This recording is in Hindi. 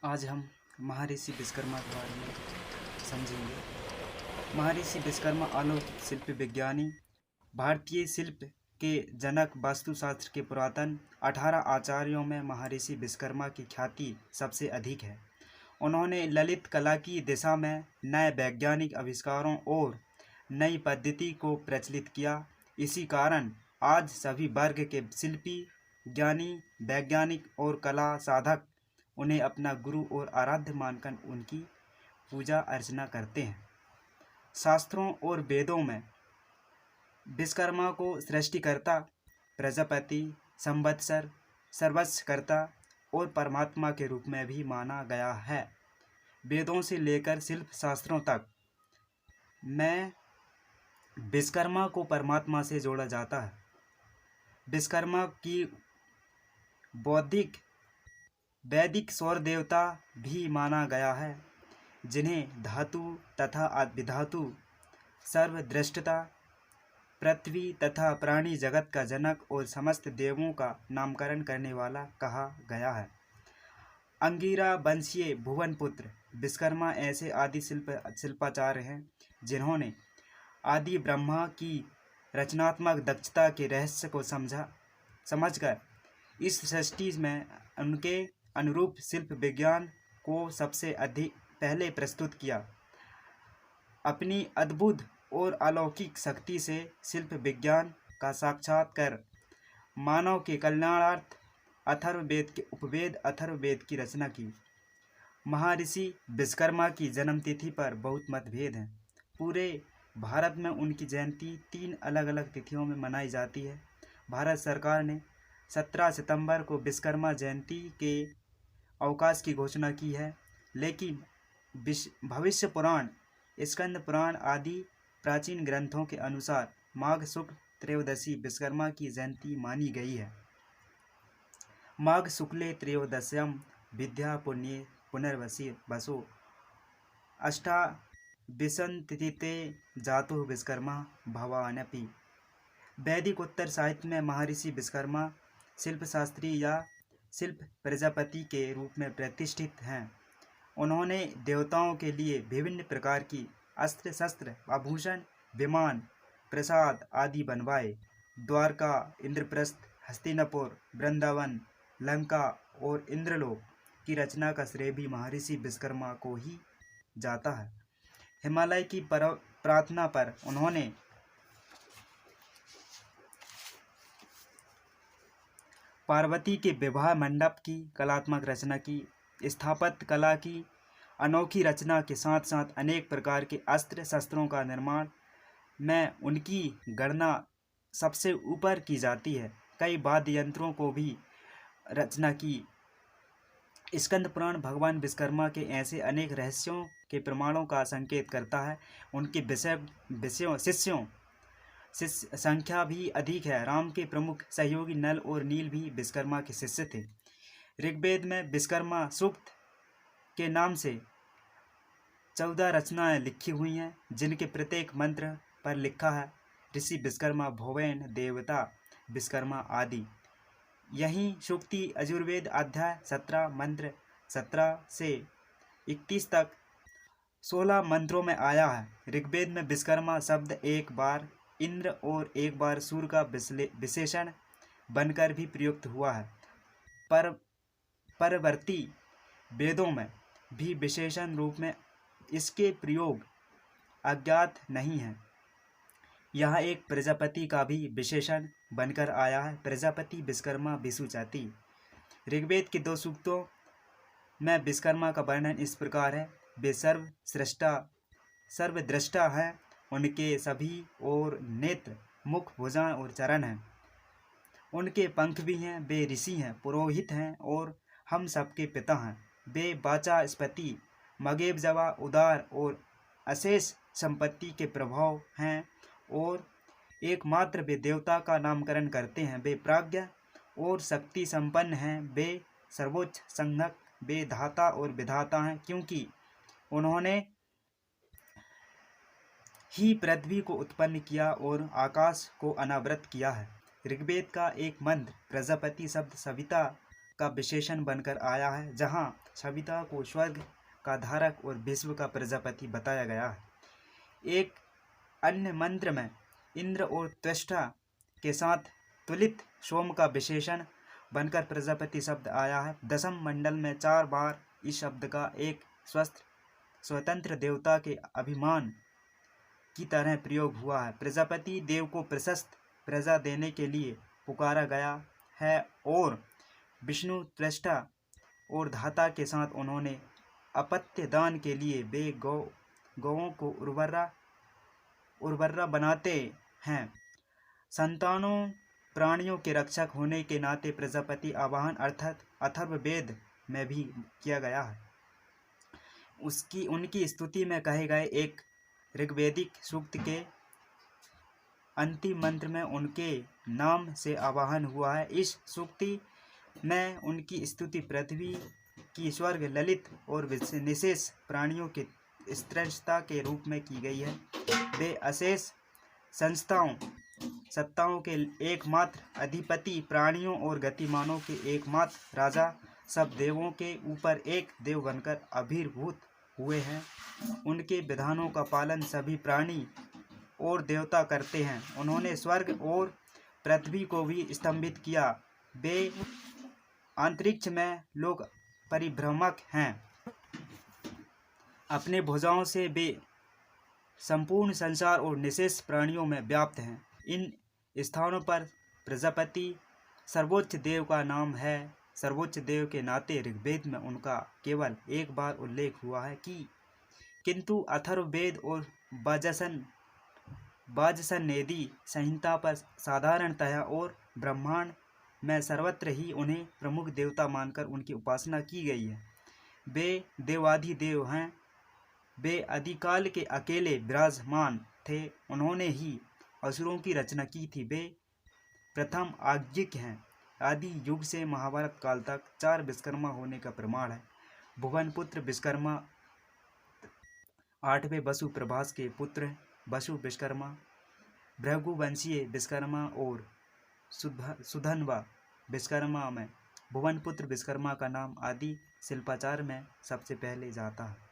आज हम महर्षि विश्वकर्मा के बारे में समझेंगे। महर्षि विश्वकर्मा अलौकिक शिल्प विज्ञानी, भारतीय शिल्प के जनक, वास्तुशास्त्र के पुरातन 18 आचार्यों में महर्षि विश्वकर्मा की ख्याति सबसे अधिक है। उन्होंने ललित कला की दिशा में नए वैज्ञानिक आविष्कारों और नई पद्धति को प्रचलित किया। इसी कारण आज सभी वर्ग के शिल्पी, ज्ञानी, वैज्ञानिक और कला साधक उन्हें अपना गुरु और आराध्य मानकर उनकी पूजा अर्चना करते हैं। शास्त्रों और वेदों में विश्वकर्मा को सृष्टिकर्ता, प्रजापति, संवत्सर, सर्वस्वकर्ता और परमात्मा के रूप में भी माना गया है। वेदों से लेकर शिल्प शास्त्रों तक में विश्वकर्मा को परमात्मा से जोड़ा जाता है। विश्वकर्मा की बौद्धिक वैदिक सौर देवता भी माना गया है, जिन्हें धातु तथा विधातु, सर्वदृष्टता, पृथ्वी तथा प्राणी जगत का जनक और समस्त देवों का नामकरण करने वाला कहा गया है। अंगिरा वंशीय भुवनपुत्र विश्वकर्मा ऐसे आदि शिल्पाचार्य हैं जिन्होंने आदि ब्रह्मा की रचनात्मक दक्षता के रहस्य को समझकर इस सृष्टि में उनके अनुरूप शिल्प विज्ञान को सबसे अधिक पहले प्रस्तुत किया। अपनी अद्भुत और अलौकिक शक्ति से शिल्प विज्ञान का साक्षात्कार मानव के कल्याणार्थ अथर्ववेद के उपवेद अथर्ववेद की रचना की। महर्षि विश्वकर्मा की जन्म तिथि पर बहुत मतभेद हैं। पूरे भारत में उनकी जयंती 3 अलग अलग तिथियों में मनाई जाती है। भारत सरकार ने 17 सितंबर को विश्वकर्मा जयंती के अवकाश की घोषणा की है, लेकिन भविष्य पुराण, स्कंद पुराण आदि प्राचीन ग्रंथों के अनुसार माघ शुक्ल त्रयोदशी विश्वकर्मा की जयंती मानी गई है। माघ शुक्ले त्रयोदश्याम विद्या पुण्ये पुनर्वसी बसो अष्टाविंशतिते जातो विश्वकर्मा भवानपि। वैदिक उत्तर साहित्य में महर्षि विश्वकर्मा शिल्पशास्त्री या शिल्प प्रजापति के रूप में प्रतिष्ठित हैं। उन्होंने देवताओं के लिए विभिन्न प्रकार की अस्त्र शस्त्र, आभूषण, विमान, प्रसाद आदि बनवाए। द्वारका, इंद्रप्रस्थ, हस्तिनापुर, वृंदावन, लंका और इंद्रलोक की रचना का श्रेय भी महर्षि विश्वकर्मा को ही जाता है। हिमालय की प्रार्थना पर उन्होंने पार्वती के विवाह मंडप की कलात्मक रचना की। स्थापत्य कला की अनोखी रचना के साथ साथ अनेक प्रकार के अस्त्र शस्त्रों का निर्माण में उनकी गणना सबसे ऊपर की जाती है। कई वाद्य यंत्रों को भी रचना की। स्कंद पुराण भगवान विश्वकर्मा के ऐसे अनेक रहस्यों के प्रमाणों का संकेत करता है। उनके शिष्यों संख्या भी अधिक है। राम के प्रमुख सहयोगी नल और नील भी विश्वकर्मा के शिष्य थे। ऋग्वेद में विश्वकर्मा सूक्त के नाम से 14 रचनाएं लिखी हुई हैं, जिनके प्रत्येक मंत्र पर लिखा है ऋषि विश्वकर्मा, भुवन देवता विश्वकर्मा आदि। यही सूक्ति यजुर्वेद अध्याय 17 मंत्र 17 से 31 तक 16 मंत्रों में आया है। ऋग्वेद में विश्वकर्मा शब्द एक बार इंद्र और एक बार सूर्य का विशेषण बनकर भी प्रयुक्त हुआ है। परवर्ती वेदों में भी विशेषण रूप में इसके प्रयोग अज्ञात नहीं है। यह एक प्रजापति का भी विशेषण बनकर आया है। प्रजापति विश्वकर्मा विशुचाति। ऋग्वेद के 2 सूक्तों में विश्वकर्मा का वर्णन इस प्रकार है। वे सर्वद्रष्टा हैं। उनके सभी और नेत्र, मुख, भुजा और चरण हैं। उनके पंख भी हैं। वे ऋषि हैं, पुरोहित हैं और हम सबके पिता हैं। वे वाचस्पति, मगेबजवा, उदार और अशेष संपत्ति के प्रभाव हैं और एकमात्र वे देवता का नामकरण करते हैं। वे प्राज्ञ और शक्ति संपन्न हैं। वे सर्वोच्च संज्ञक, वे धाता और विधाता हैं, क्योंकि उन्होंने ही पृथ्वी को उत्पन्न किया और आकाश को अनावृत किया है। ऋग्वेद का एक मंत्र प्रजापति शब्द सविता का विशेषण बनकर आया है, जहाँ सविता को स्वर्ग का धारक और विश्व का प्रजापति बताया गया है। एक अन्य मंत्र में इंद्र और त्वष्टा के साथ तुलित सोम का विशेषण बनकर प्रजापति शब्द आया है। दशम मंडल में 4 बार इस शब्द का एक स्वतंत्र देवता के अभिमान की तरह प्रयोग हुआ है। प्रजापति देव को प्रशस्त प्रजा देने के लिए पुकारा गया है और विष्णु त्वष्टा और धाता के साथ उन्होंने अपत्य दान के लिए वे गौओं को उर्वरा बनाते हैं। संतानों प्राणियों के रक्षक होने के नाते प्रजापति आवाहन अर्थात अथर्ववेद में भी किया गया है। उनकी स्तुति में कहे गए एक ऋग्वेदिक सूक्त के अंतिम मंत्र में उनके नाम से आवाहन हुआ है। इस सूक्ति में उनकी स्तुति पृथ्वी की स्वर्ग ललित और निशेष प्राणियों के स्त्रष्टा के रूप में की गई है। वे अशेष सत्ताओं के एकमात्र अधिपति, प्राणियों और गतिमानों के एकमात्र राजा, सब देवों के ऊपर एक देव बनकर आविर्भूत हुए हैं। उनके विधानों का पालन सभी प्राणी और देवता करते हैं। उन्होंने स्वर्ग और पृथ्वी को भी स्तंभित किया। वे अंतरिक्ष में लोक परिभ्रमक हैं। अपने भुजाओं से वे संपूर्ण संसार और निशेष प्राणियों में व्याप्त हैं। इन स्थानों पर प्रजापति सर्वोच्च देव का नाम है। सर्वोच्च देव के नाते ऋग्वेद में उनका केवल एक बार उल्लेख हुआ है किंतु अथर्ववेद और वाजसनेयी संहिता पर साधारणतः और ब्रह्मांड में सर्वत्र ही उन्हें प्रमुख देवता मानकर उनकी उपासना की गई है। वे देवाधिदेव हैं। वे आदिकाल के अकेले विराजमान थे। उन्होंने ही असुरों की रचना की थी। वे प्रथम आज्ञिक हैं। आदि युग से महाभारत काल तक 4 विश्वकर्मा होने का प्रमाण है। भुवनपुत्र विश्वकर्मा, 8वें वसु प्रभास के पुत्र वसु विश्वकर्मा, भृगुवंशीय विश्वकर्मा और सुधन्वा विश्वकर्मा में भुवनपुत्र विश्वकर्मा का नाम आदि शिल्पाचार में सबसे पहले जाता है।